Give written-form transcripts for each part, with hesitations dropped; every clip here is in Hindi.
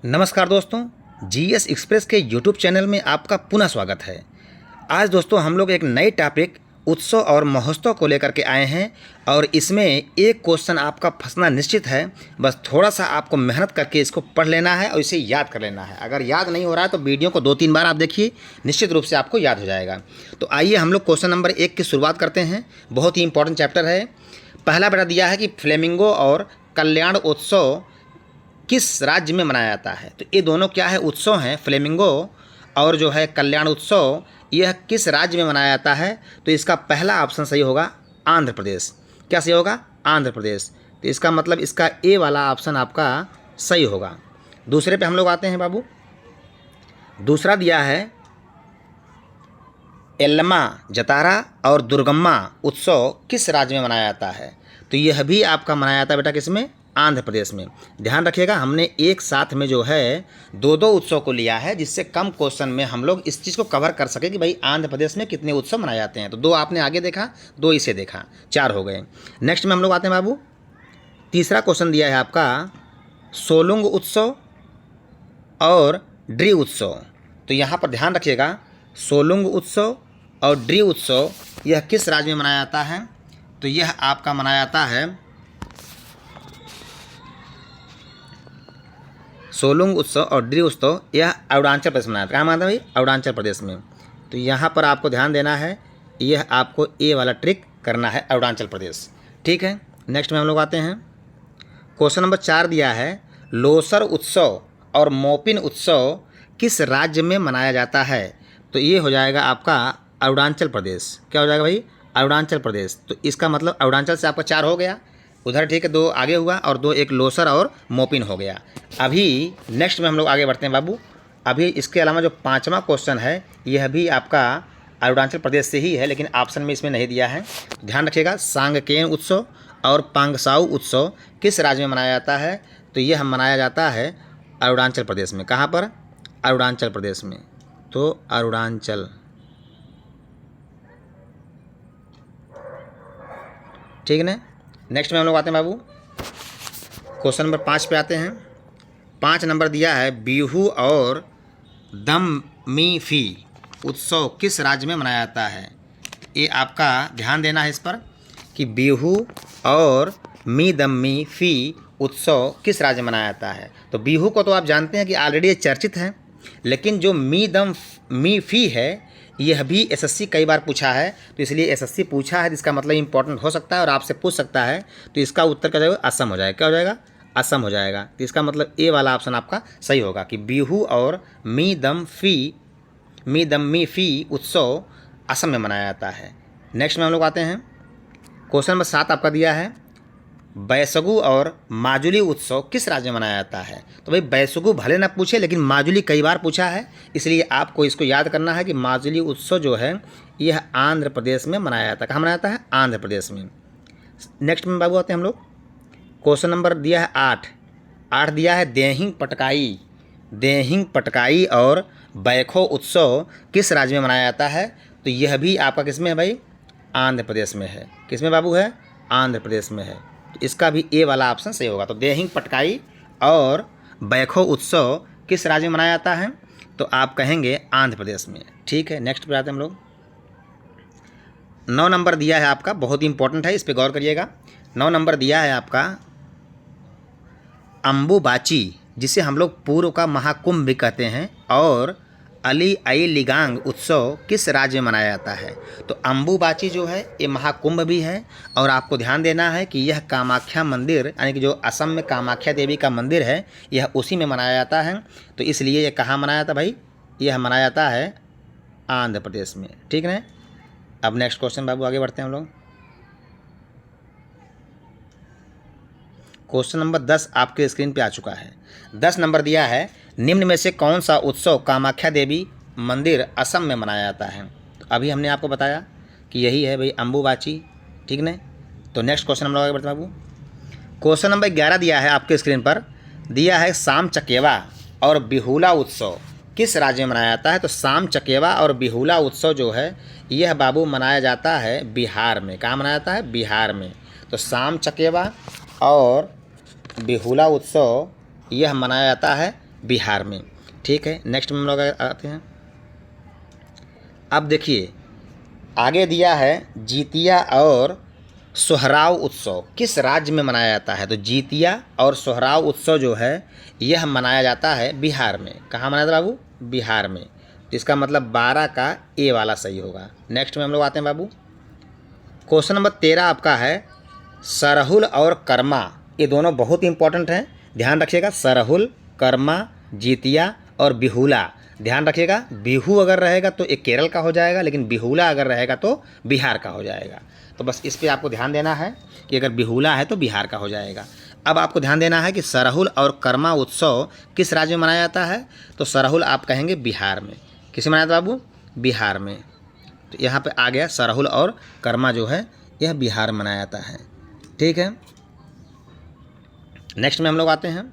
नमस्कार दोस्तों, जीएस एक्सप्रेस के यूट्यूब चैनल में आपका पुनः स्वागत है। आज दोस्तों हम लोग एक नए टॉपिक उत्सव और महोत्सव को लेकर के आए हैं और इसमें एक क्वेश्चन आपका फंसना निश्चित है। बस थोड़ा सा आपको मेहनत करके इसको पढ़ लेना है और इसे याद कर लेना है। अगर याद नहीं हो रहा है तो वीडियो को 2-3 बार आप देखिए, निश्चित रूप से आपको याद हो जाएगा। तो आइए हम लोग क्वेश्चन नंबर 1 की शुरुआत करते हैं। बहुत ही इंपॉर्टेंट चैप्टर है। पहला बेटा दिया है कि फ्लेमिंगो और कल्याण उत्सव किस राज्य में मनाया जाता है। तो ये दोनों क्या है, उत्सव हैं। फ्लेमिंगो और जो है कल्याण उत्सव, यह किस राज्य में मनाया जाता है। तो इसका पहला ऑप्शन सही होगा आंध्र प्रदेश। क्या सही होगा? आंध्र प्रदेश। तो इसका मतलब इसका ए वाला ऑप्शन आपका सही होगा। दूसरे पे हम लोग आते हैं बाबू। दूसरा दिया है एल्लमा जतारा और दुर्गम्मा उत्सव किस राज्य में मनाया जाता है। तो यह भी आपका मनाया जाता है बेटा किसमें? आंध्र प्रदेश में। ध्यान रखिएगा, हमने एक साथ में जो है दो उत्सव को लिया है, जिससे कम क्वेश्चन में हम लोग इस चीज़ को कवर कर सके कि भाई आंध्र प्रदेश में कितने उत्सव मनाए जाते हैं। तो 2 आपने आगे देखा, 2 इसे देखा, 4 हो गए। नेक्स्ट में हम लोग आते हैं बाबू। तीसरा क्वेश्चन दिया है आपका सोलुंग उत्सव और ड्री उत्सव। तो यहाँ पर ध्यान रखिएगा, सोलुंग उत्सव और ड्री उत्सव यह किस राज्य में मनाया जाता है। तो यह आपका मनाया जाता है सोलुंग उत्सव और ड्री उत्सव, यह अरुणाचल प्रदेश में मनाया जाता है। कहाँ मनाता है भाई? अरुणाचल प्रदेश में। तो यहाँ पर आपको ध्यान देना है, यह आपको ए वाला ट्रिक करना है, अरुणाचल प्रदेश। ठीक है। नेक्स्ट में हम लोग आते हैं। क्वेश्चन नंबर 4 दिया है लोसर उत्सव और मोपिन उत्सव किस राज्य में मनाया जाता है। तो ये हो जाएगा आपका अरुणाचल प्रदेश। क्या हो जाएगा भाई? अरुणाचल प्रदेश। तो इसका मतलब अरुणाचल से आपका 4 हो गया उधर, ठीक है, 2 आगे हुआ और 2 एक लोसर और मोपिन हो गया। अभी नेक्स्ट में हम लोग आगे बढ़ते हैं बाबू। अभी इसके अलावा जो 5वां क्वेश्चन है यह भी आपका अरुणाचल प्रदेश से ही है, लेकिन ऑप्शन में इसमें नहीं दिया है। ध्यान रखिएगा, सांगकेन उत्सव और पांगसाऊ उत्सव किस राज्य में मनाया जाता है। तो यह मनाया जाता है अरुणाचल प्रदेश में। कहाँ पर? अरुणाचल प्रदेश में। तो अरुणाचल, ठीक है ना। नेक्स्ट में हम लोग आते हैं बाबू, क्वेश्चन नंबर 5 पे आते हैं। 5 नंबर दिया है बिहू और दममीफी उत्सव किस राज्य में मनाया जाता है। ये आपका ध्यान देना है इस पर कि बिहू और मी दम्मी फी उत्सव किस राज्य में मनाया जाता है। तो बिहू को तो आप जानते हैं कि ऑलरेडी ये चर्चित है, लेकिन जो मी फी है यह भी एसएससी कई बार पूछा है। तो इसलिए एसएससी पूछा है, इसका मतलब इंपॉर्टेंट हो सकता है और आपसे पूछ सकता है। तो इसका उत्तर क्या हो जाएगा? असम हो जाएगा। क्या हो जाएगा? असम हो जाएगा। तो इसका मतलब ए वाला ऑप्शन आपका सही होगा कि बिहू और मी दम्मी फी उत्सव असम में मनाया जाता है। नेक्स्ट में हम लोग आते हैं। क्वेश्चन नंबर 7 आपका दिया है बैसगु और माजुली उत्सव किस राज्य में मनाया जाता है। तो भाई बैसगु भले ना पूछे, लेकिन माजुली कई बार पूछा है, इसलिए आपको इसको याद करना है कि माजुली उत्सव जो है यह आंध्र प्रदेश में मनाया जाता है। कहाँ मनाया जाता है? आंध्र प्रदेश में। नेक्स्ट में बाबू आते हैं हम लोग। क्वेश्चन नंबर दिया है 8 दिया है देहिंग पटकाई और बैखो उत्सव किस राज्य में मनाया जाता है। तो यह भी आपका किस में है भाई? आंध्र प्रदेश में है। किस में बाबू है? आंध्र प्रदेश में है। तो इसका भी ए वाला ऑप्शन सही होगा। तो देहिंग पटकाई और बैखो उत्सव किस राज्य में मनाया जाता है। तो आप कहेंगे आंध्र प्रदेश में। ठीक है। नेक्स्ट पे आते हैं हम लोग। 9 नंबर दिया है आपका, बहुत ही इंपॉर्टेंट है, इस पर गौर करिएगा। 9 नंबर दिया है आपका अम्बुबाची, जिसे हम लोग पूर्व का महाकुंभ भी कहते हैं, और अली आई लिगांग उत्सव किस राज्य में मनाया जाता है। तो अम्बुबाची जो है ये महाकुंभ भी है, और आपको ध्यान देना है कि यह कामाख्या मंदिर, यानी कि जो असम में कामाख्या देवी का मंदिर है, यह उसी में मनाया जाता है। तो इसलिए यह कहाँ मनाया जाता भाई? यह मनाया जाता है आंध्र प्रदेश में। ठीक है। अब नेक्स्ट क्वेश्चन बाबू आगे बढ़ते हैं हम लोग। क्वेश्चन नंबर 10 आपके स्क्रीन पे आ चुका है। 10 नंबर दिया है निम्न में से कौन सा उत्सव कामाख्या देवी मंदिर असम में मनाया जाता है। तो अभी हमने आपको बताया कि यही है भाई अम्बुबाची। ठीक है। तो नेक्स्ट क्वेश्चन हम लोग आगे बढ़ते हैं बाबू। क्वेश्चन नंबर 11 दिया है आपके स्क्रीन पर, दिया है साम चकेवा और बिहुला उत्सव किस राज्य में मनाया जाता है। तो साम चकेवा और बिहुला उत्सव जो है यह बाबू मनाया जाता है बिहार में। कहाँ मनाया जाता है? बिहार में। तो साम चकेवा और बिहुला उत्सव यह मनाया जाता है बिहार में। ठीक है, नेक्स्ट में हम लोग आते हैं। अब देखिए आगे दिया है जितिया और सोहराव उत्सव किस राज्य में मनाया जाता है। तो जितिया और सोहराव उत्सव जो है यह मनाया जाता है बिहार में। कहाँ मनाया जाता है बाबू? बिहार में। तो इसका मतलब 12 का ए वाला सही होगा। नेक्स्ट में हम लोग आते हैं बाबू। क्वेश्चन नंबर 13 आपका है सरहुल और कर्मा, ये दोनों बहुत इंपॉर्टेंट हैं, ध्यान रखिएगा। सरहुल, कर्मा, जितिया और बिहुला, ध्यान रखिएगा। बिहू अगर रहेगा तो एक केरल का हो जाएगा, लेकिन बिहुला अगर रहेगा तो बिहार का हो जाएगा। तो बस इस पे आपको ध्यान देना है कि अगर बिहुला है तो बिहार का हो जाएगा। अब आपको ध्यान देना है कि सरहुल और कर्मा उत्सव किस राज्य में मनाया जाता है। तो सरहुल आप कहेंगे बिहार में। किसे मनाया जाता है बाबू? बिहार में। तो यहाँ पे आ गया सरहुल और कर्मा जो है यह बिहार में मनाया जाता है। ठीक है, नेक्स्ट में हम लोग आते हैं।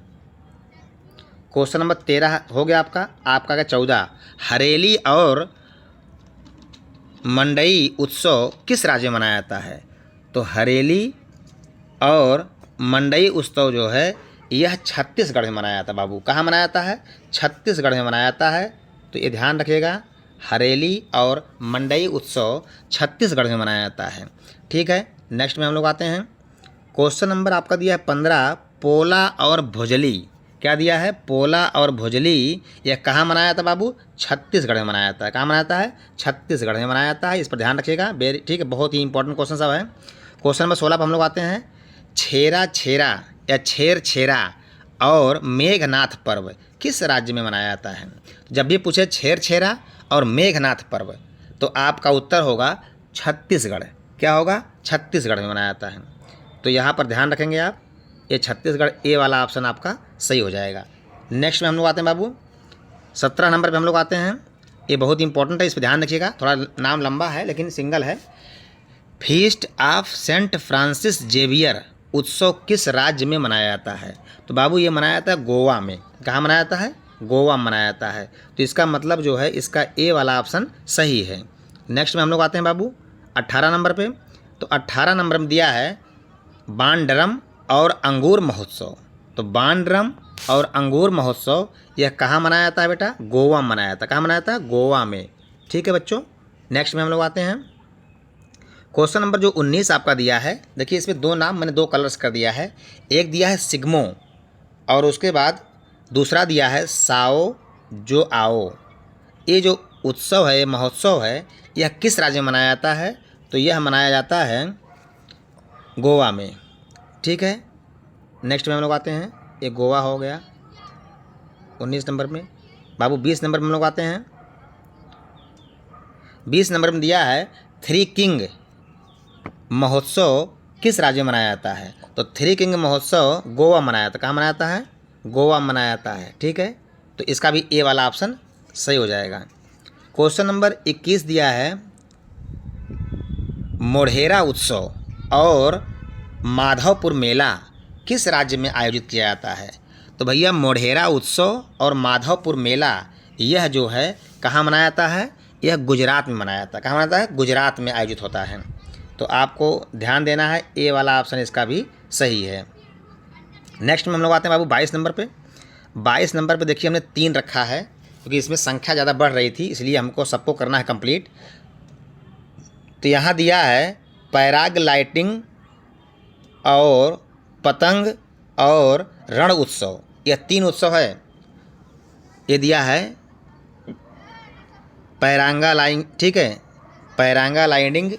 क्वेश्चन नंबर 13 हो गया आपका। आपका क्या 14 हरेली और मंडई उत्सव किस राज्य में मनाया जाता है। तो हरेली और मंडई उत्सव जो है यह छत्तीसगढ़ में मनाया जाता है बाबू। कहाँ मनाया जाता है? छत्तीसगढ़ में मनाया जाता है। तो ये ध्यान रखिएगा, हरेली और मंडई उत्सव छत्तीसगढ़ में मनाया जाता है। ठीक है, नेक्स्ट में हम लोग आते हैं। क्वेश्चन नंबर आपका दिया है 15 पोला और भोजली। क्या दिया है? पोला और भोजली यह कहाँ मनाया जाता है बाबू? छत्तीसगढ़ में मनाया जाता है। कहाँ मनाया जाता है? छत्तीसगढ़ में मनाया जाता है। इस पर ध्यान रखिएगा। ठीक है, बहुत ही इंपॉर्टेंट क्वेश्चन सब है। क्वेश्चन नंबर 16 पर हम लोग आते हैं। छेरा छेरा या छेर छेरा और मेघनाथ पर्व किस राज्य में मनाया जाता है। जब भी पूछे छेर छेरा और मेघनाथ पर्व तो आपका उत्तर होगा छत्तीसगढ़। क्या होगा? छत्तीसगढ़ में मनाया जाता है। तो यहाँ पर ध्यान रखेंगे आप, ये छत्तीसगढ़ ए वाला ऑप्शन आपका सही हो जाएगा। नेक्स्ट में हम लोग आते हैं बाबू 17 नंबर पे हम लोग आते हैं। ये बहुत इंपॉर्टेंट है, इस पर ध्यान रखिएगा। थोड़ा नाम लंबा है लेकिन सिंगल है। Feast of Saint Francis Xavier उत्सव किस राज्य में मनाया जाता है। तो बाबू ये मनाया जाता है गोवा में। कहाँ मनाया जाता है? गोवा में मनाया जाता है। तो इसका मतलब जो है इसका ए वाला ऑप्शन सही है। नेक्स्ट में हम लोग आते हैं बाबू 18 नंबर पे। तो 18 नंबर में दिया है बांडरम और अंगूर महोत्सव। तो बांडरम और अंगूर महोत्सव यह कहाँ मनाया जाता है बेटा? गोवा में मनाया जाता है। कहाँ मनाया जाता है? गोवा में। ठीक है बच्चों, नेक्स्ट में हम लोग आते हैं। क्वेश्चन नंबर जो 19 आपका दिया है, देखिए इसमें दो नाम मैंने दो कलर्स कर दिया है। एक दिया है सिग्मो और उसके बाद दूसरा दिया है साओ जो आओ। ये जो उत्सव है, महोत्सव है, यह किस राज्य में मनाया जाता है। तो यह मनाया जाता है गोवा में। ठीक है, नेक्स्ट में हम लोग आते हैं। ये गोवा हो गया 19 नंबर में। बाबू 20 नंबर में हम लोग आते हैं। 20 नंबर में दिया है थ्री किंग महोत्सव किस राज्य में मनाया जाता है। तो थ्री किंग महोत्सव गोवा मनाया जाता है। कहाँ मनाया जाता है? गोवा में मनाया जाता है। ठीक है, तो इसका भी ए वाला ऑप्शन सही हो जाएगा। क्वेश्चन नंबर 21 दिया है मोढेरा उत्सव और माधवपुर मेला किस राज्य में आयोजित किया जाता है। तो भैया मोढेरा उत्सव और माधवपुर मेला यह जो है कहाँ मनाया जाता है? यह गुजरात में मनाया जाता है। कहाँ मनाया जाता है? गुजरात में आयोजित होता है। तो आपको ध्यान देना है, ए वाला ऑप्शन इसका भी सही है। नेक्स्ट में हम लोग आते हैं बाबू 22 नंबर पे। 22 नंबर पे देखिए हमने 3 रखा है क्योंकि इसमें संख्या ज़्यादा बढ़ रही थी, इसलिए हमको सबको करना है कंप्लीट। तो यहाँ दिया है पैराग्लाइडिंग और पतंग और रण उत्सव, यह 3 उत्सव है। ये दिया है पैराग्लाइडिंग, ठीक है, पैराग्लाइडिंग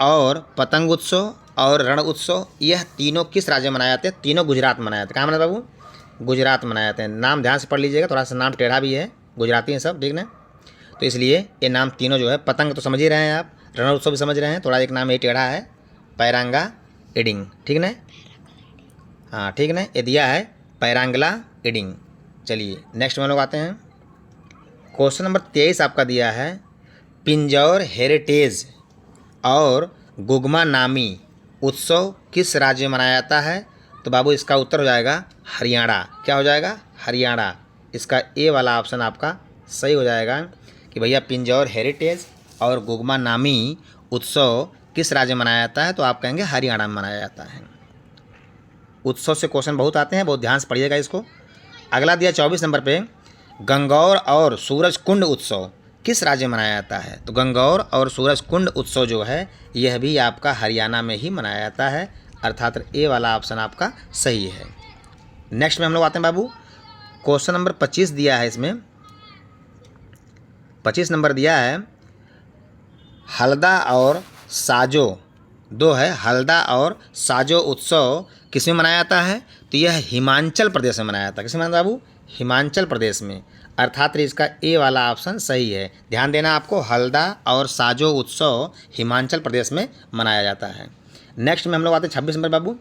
और पतंग उत्सव और रण उत्सव, यह तीनों किस राज्य में मनाए जाते हैं? तीनों गुजरात में मनाए जाते हैं। कहाँ मनाए बाबू? गुजरात में मनाए जाते हैं। नाम ध्यान से पढ़ लीजिएगा, थोड़ा सा नाम टेढ़ा भी है, गुजराती हैं सब, ठीक ना। तो इसलिए ये नाम तीनों जो है, पतंग तो समझ ही रहे हैं आप, रण उत्सव भी समझ रहे हैं, थोड़ा एक नाम ये टेढ़ा है, पैराग्लाइडिंग, ठीक ना। हाँ ठीक ना, ये दिया है पैराग्लाइडिंग। चलिए नेक्स्ट में लोग आते हैं। क्वेश्चन नंबर 23 आपका दिया है पिंजौर हेरिटेज और गुगमा नामी उत्सव किस राज्य में मनाया जाता है। तो बाबू इसका उत्तर हो जाएगा हरियाणा। क्या हो जाएगा? हरियाणा। इसका ए वाला ऑप्शन आपका सही हो जाएगा कि भैया पिंजौर हेरिटेज और गुगमा नामी उत्सव किस राज्य में मनाया जाता है। तो आप कहेंगे हरियाणा में मनाया जाता है। उत्सव से क्वेश्चन बहुत आते हैं, बहुत ध्यान से पढ़िएगा इसको। अगला दिया 24 नंबर पे, गंगौर और सूरज कुंड उत्सव किस राज्य में मनाया जाता है? तो गंगौर और सूरज कुंड उत्सव जो है यह भी आपका हरियाणा में ही मनाया जाता है, अर्थात ए वाला ऑप्शन आपका सही है। नेक्स्ट में हम लोग आते हैं बाबू, क्वेश्चन नंबर 25 दिया है, इसमें 25 नंबर दिया है, हल्दा और साजो दो है, हल्दा और साजो उत्सव किस में मनाया जाता है? तो यह हिमाचल प्रदेश में मनाया जाता है। किस में मनाया बाबू? हिमाचल प्रदेश में, अर्थात इसका ए वाला ऑप्शन सही है। ध्यान देना आपको, हल्दा और साजो उत्सव हिमाचल प्रदेश में मनाया जाता है। नेक्स्ट में हम लोग आते हैं 26 नंबर बाबू।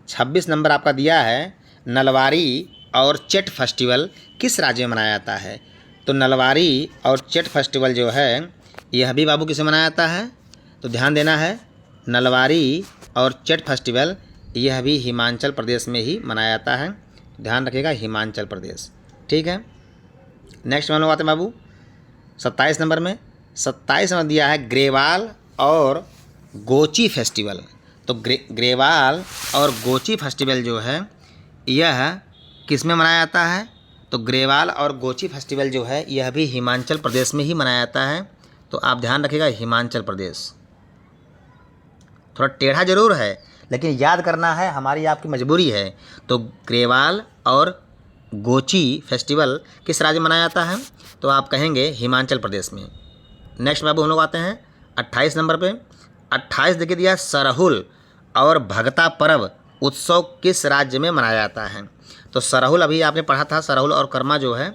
26 नंबर आपका दिया है, नलवारी और चेट फेस्टिवल किस राज्य में मनाया जाता है? तो नलवारी और चेट फेस्टिवल जो है यह भी बाबू किसे मनाया जाता है? तो ध्यान देना है, नलवारी और चेट फेस्टिवल यह भी हिमाचल प्रदेश में ही मनाया जाता है, ध्यान रखिएगा, हिमाचल प्रदेश। ठीक है। नेक्स्ट में हम लोग आते हैं बाबू 27 नंबर में। 27 में दिया है, ग्रेवाल और गोची फेस्टिवल। तो ग्रेवाल और गोची फेस्टिवल जो है यह किस में मनाया जाता है? तो ग्रेवाल और गोची फेस्टिवल जो है यह भी हिमाचल प्रदेश में ही मनाया जाता है, तो आप ध्यान रखिएगा, हिमाचल प्रदेश। थोड़ा टेढ़ा जरूर है लेकिन याद करना है, हमारी आपकी मजबूरी है। तो ग्रेवाल और गोची फेस्टिवल किस राज्य में मनाया जाता है? तो आप कहेंगे हिमाचल प्रदेश में। नेक्स्ट बाबू हम लोग आते हैं 28 नंबर पे। 28 देखिए दिया, सरहुल और भगता पर्व उत्सव किस राज्य में मनाया जाता है? तो सरहुल अभी आपने पढ़ा था, सरहुल और कर्मा जो है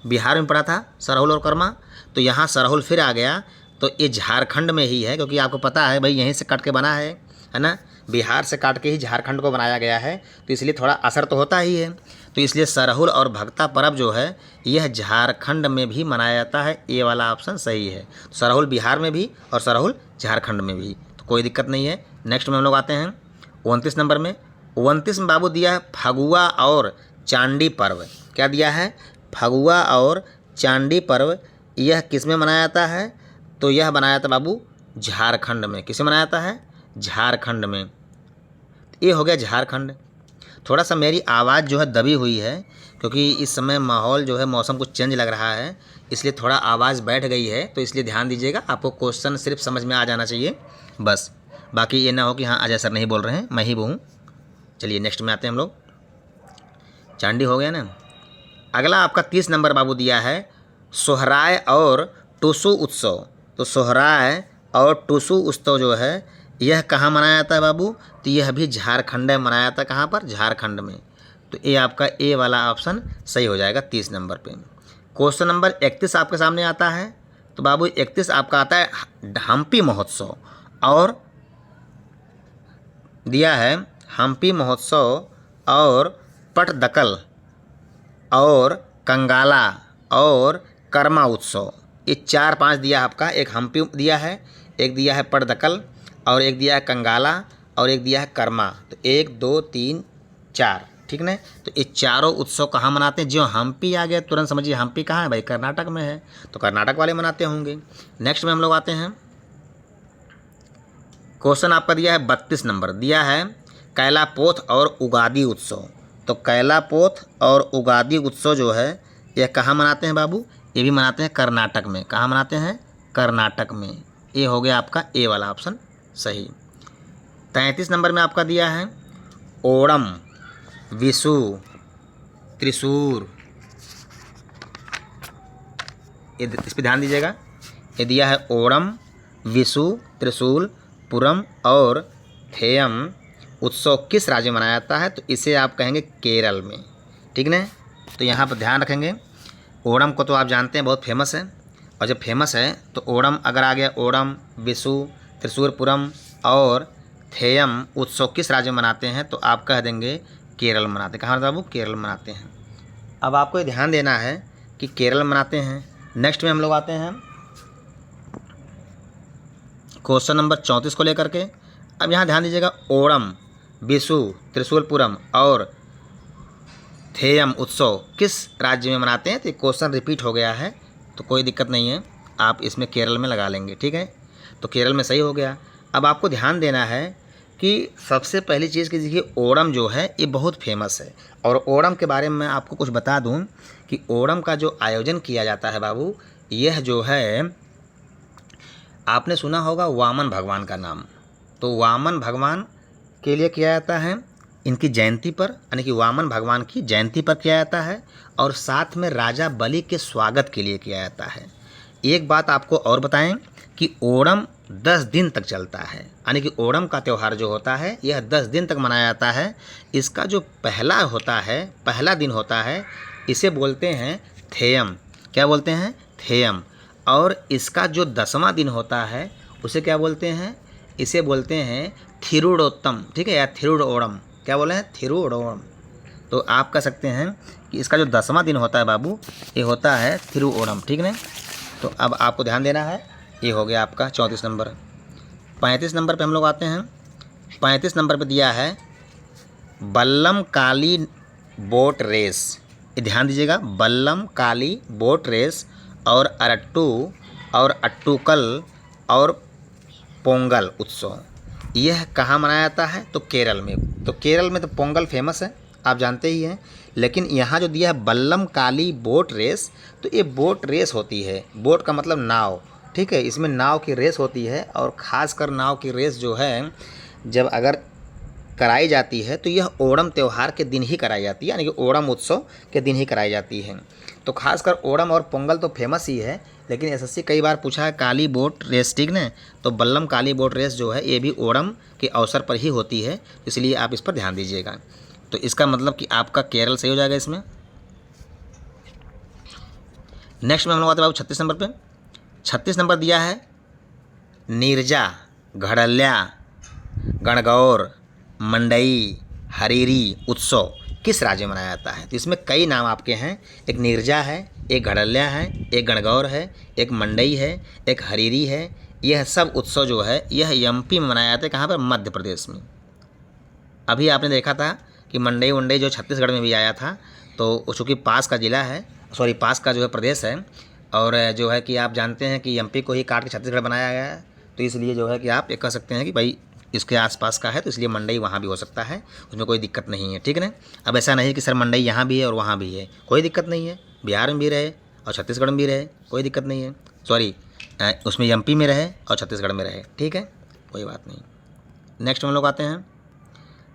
बिहार में पढ़ा था, सरहुल और कर्मा। तो यहाँ सरहुल फिर आ गया, तो ये झारखंड में ही है, क्योंकि आपको पता है भाई यहीं से काट के बना है ना, बिहार से काट के ही झारखंड को बनाया गया है, तो इसलिए थोड़ा असर तो होता ही है। तो इसलिए सरहुल और भगता पर्व जो है यह झारखंड में भी मनाया जाता है, ये वाला ऑप्शन सही है। तो सरहुल बिहार में भी और सरहुल झारखंड में भी, तो कोई दिक्कत नहीं है। नेक्स्ट में हम लोग आते हैं 29 नंबर में। 29 में बाबू दिया है, फगुआ और चांडी पर्व। क्या दिया है? फगुआ और चांडी पर्व यह किस में मनाया जाता है? तो यह बनाया था बाबू झारखंड में। किसे मनाया जाता है? झारखंड में। ये हो गया झारखंड। थोड़ा सा मेरी आवाज़ जो है दबी हुई है, क्योंकि इस समय माहौल जो है मौसम कुछ चेंज लग रहा है, इसलिए थोड़ा आवाज़ बैठ गई है, तो इसलिए ध्यान दीजिएगा। आपको क्वेश्चन सिर्फ समझ में आ जाना चाहिए बस, बाकी ये ना हो कि हाँ अजय सर नहीं बोल रहे हैं, मैं ही हूँ। चलिए नेक्स्ट में आते हैं हम लोग। चांडी हो गया ना। अगला आपका 30 नंबर बाबू दिया है, सोहराय और टुसु उत्सव। तो सोहराय और टुसु उत्सव जो है यह कहाँ मनाया जाता है बाबू? तो यह भी झारखंड में मनाया जाता है। कहाँ पर? झारखंड में। तो ये आपका ए वाला ऑप्शन सही हो जाएगा 30 नंबर पे। क्वेश्चन नंबर 31 आपके सामने आता है। तो बाबू 31 आपका आता है, हम्पी महोत्सव, और दिया है हम्पी महोत्सव और पटदकल और कंगाला और कर्मा उत्सव, ये 4-5 दिया आपका। एक हम्पी दिया है, एक दिया है पटदकल, और एक दिया है कंगाला, और एक दिया है कर्मा। तो 1 2 3 4, ठीक ना। तो ये चारों उत्सव कहाँ मनाते हैं? जो हम्पी आ गया तुरंत समझिए हम्पी कहाँ है भाई? कर्नाटक में है, तो कर्नाटक वाले मनाते होंगे। नेक्स्ट में हम लोग आते हैं, क्वेश्चन आपका दिया है 32 नंबर, दिया है कैलापोथ और उगादी उत्सव। तो कैलापोथ और उगादी उत्सव जो है यह कहाँ मनाते हैं बाबू? ये भी मनाते हैं कर्नाटक में। कहाँ मनाते हैं? कर्नाटक में। ये हो गया आपका ए वाला ऑप्शन सही। 33 नंबर में आपका दिया है ओणम, विशु, त्रिशूर, इस पर ध्यान दीजिएगा। ये दिया है ओणम, विशु, त्रिशूल, पुरम और थेयम उत्सव किस राज्य में मनाया जाता है? तो इसे आप कहेंगे केरल में, ठीक ना। तो यहाँ पर ध्यान रखेंगे, ओणम को तो आप जानते हैं बहुत फेमस है, और जब फेमस है तो ओणम अगर आ गया, ओणम, विशु, त्रिशूरपुरम और थेयम उत्सव किस राज्य में मनाते हैं? तो आप कह देंगे केरल मनाते हैं। कहाँ बाबू? केरल मनाते हैं। अब आपको ध्यान देना है कि केरल मनाते हैं। नेक्स्ट में हम लोग आते हैं क्वेश्चन नंबर 34 को लेकर के। अब यहाँ ध्यान दीजिएगा, ओणम, विशु, त्रिशूलपुरम और थेयम उत्सव किस राज्य में मनाते हैं? तो क्वेश्चन रिपीट हो गया है, तो कोई दिक्कत नहीं है, आप इसमें केरल में लगा लेंगे, ठीक है। तो केरल में सही हो गया। अब आपको ध्यान देना है कि क्योंकि सबसे पहली चीज़ कि देखिए ओणम जो है ये बहुत फेमस है। और ओणम के बारे में मैं आपको कुछ बता दूं कि ओणम का जो आयोजन किया जाता है बाबू, यह जो है आपने सुना होगा वामन भगवान का नाम। तो वामन भगवान के लिए किया जाता है, इनकी जयंती पर, यानी कि वामन भगवान की जयंती पर किया जाता है। और साथ में राजा बलि के स्वागत के लिए किया जाता है। एक बात आपको और बताएं कि ओणम 10 दिन तक चलता है, यानी कि ओणम का त्यौहार जो होता है यह 10 दिन तक मनाया जाता है। इसका जो पहला होता है, पहला दिन होता है, इसे बोलते हैं थेयम। क्या बोलते हैं? थेयम। और इसका जो 10वां दिन होता है उसे क्या बोलते हैं? इसे बोलते हैं थिरुड़ोत्तम, ठीक है, या थिरुड़ोणम। क्या बोले हैं? थिरुड़ोणम। तो आप कह सकते हैं कि इसका जो 10वां दिन होता है बाबू, ये होता है थिरुओणम, ठीक है। तो अब आपको ध्यान देना है, ये हो गया आपका 34 नंबर। 35 नंबर पे हम लोग आते हैं। 35 नंबर पे दिया है बल्लम काली बोट रेस। ये ध्यान दीजिएगा, बल्लम काली बोट रेस और अरट्टू और अट्टूकल और पोंगल उत्सव, यह कहाँ मनाया जाता है? तो केरल में। तो केरल में तो पोंगल फेमस है, आप जानते ही हैं। लेकिन यहाँ जो दिया है बल्लम काली बोट रेस, तो ये बोट रेस होती है। बोट का मतलब नाव, ठीक है, इसमें नाव की रेस होती है। और ख़ासकर नाव की रेस जो है जब अगर कराई जाती है तो यह ओणम त्यौहार के दिन ही कराई जाती है, यानी कि ओणम उत्सव के दिन ही कराई जाती है। तो खासकर ओणम और पोंगल तो फेमस ही है, लेकिन एसएससी कई बार पूछा है काली बोट रेस, ठीक ना। तो बल्लम काली बोट रेस जो है ये भी ओणम के अवसर पर ही होती है, इसलिए आप इस पर ध्यान दीजिएगा। तो इसका मतलब कि आपका केरल सही हो जाएगा इसमें। नेक्स्ट में हम लोग आते हैं बाबू 36 नंबर पे। 36 नंबर दिया है नीरजा, घड़ल्या, गणगौर, मंडई, हरीरी उत्सव किस राज्य में मनाया जाता है? तो इसमें कई नाम आपके हैं। एक नीरजा है, एक घड़ल्या है, एक गणगौर है, एक मंडई है, एक हरीरी है। यह सब उत्सव जो है यह एमपी में मनाया जाता है। कहाँ पर? मध्य प्रदेश में। अभी आपने देखा था कि मंडई वंडई जो छत्तीसगढ़ में भी आया था, तो चूँकि पास का ज़िला है, सॉरी पास का जो है प्रदेश है, और जो है कि आप जानते हैं कि एमपी को ही काट के छत्तीसगढ़ बनाया गया है, तो इसलिए जो है कि आप ये कह सकते हैं कि भाई इसके आसपास का है, तो इसलिए मंडई वहाँ भी हो सकता है, उसमें कोई दिक्कत नहीं है, ठीक है ना। अब ऐसा नहीं कि सर मंडई यहाँ भी है और वहाँ भी है, कोई दिक्कत नहीं है। बिहार में भी रहे और छत्तीसगढ़ में भी रहे, कोई दिक्कत नहीं है। सॉरी उसमें एमपी में रहे और छत्तीसगढ़ में रहे, ठीक है, कोई बात नहीं। नेक्स्ट हम लोग आते हैं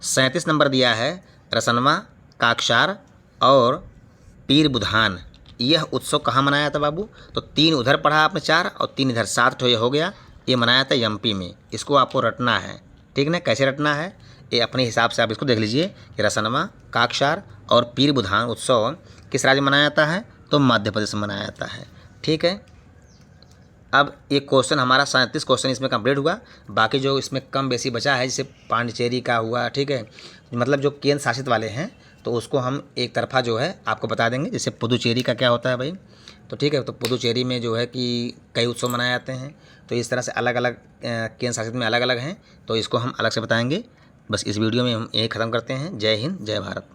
37 नंबर दिया है रसनवा, काकसार और पीर बुधान। यह उत्सव कहाँ मनाया था बाबू? तो 3 उधर पढ़ा आपने 4 और 3 इधर 7 तो ये हो गया। ये मनाया था एमपी में। इसको आपको रटना है, ठीक ना। कैसे रटना है ये अपने हिसाब से आप इसको देख लीजिए कि रसनवा, काकसार और पीर बुधान उत्सव किस राज्य में मनाया जाता है? तो मध्य प्रदेश में मनाया जाता है, ठीक है। अब ये क्वेश्चन हमारा 37 क्वेश्चन इसमें कंप्लीट हुआ। बाकी जो इसमें कम बेसी बचा है, जैसे पांडिचेरी का हुआ, ठीक है, मतलब जो केंद्र शासित वाले हैं, तो उसको हम एक तरफा जो है आपको बता देंगे। जैसे पुदुचेरी का क्या होता है भाई, तो ठीक है, तो पुदुचेरी में जो है कि कई उत्सव मनाए जाते हैं। तो इस तरह से अलग अलग केंद्र शासित में अलग अलग हैं, तो इसको हम अलग से बताएंगे। बस इस वीडियो में हम यही ख़त्म करते हैं। जय हिंद, जय भारत।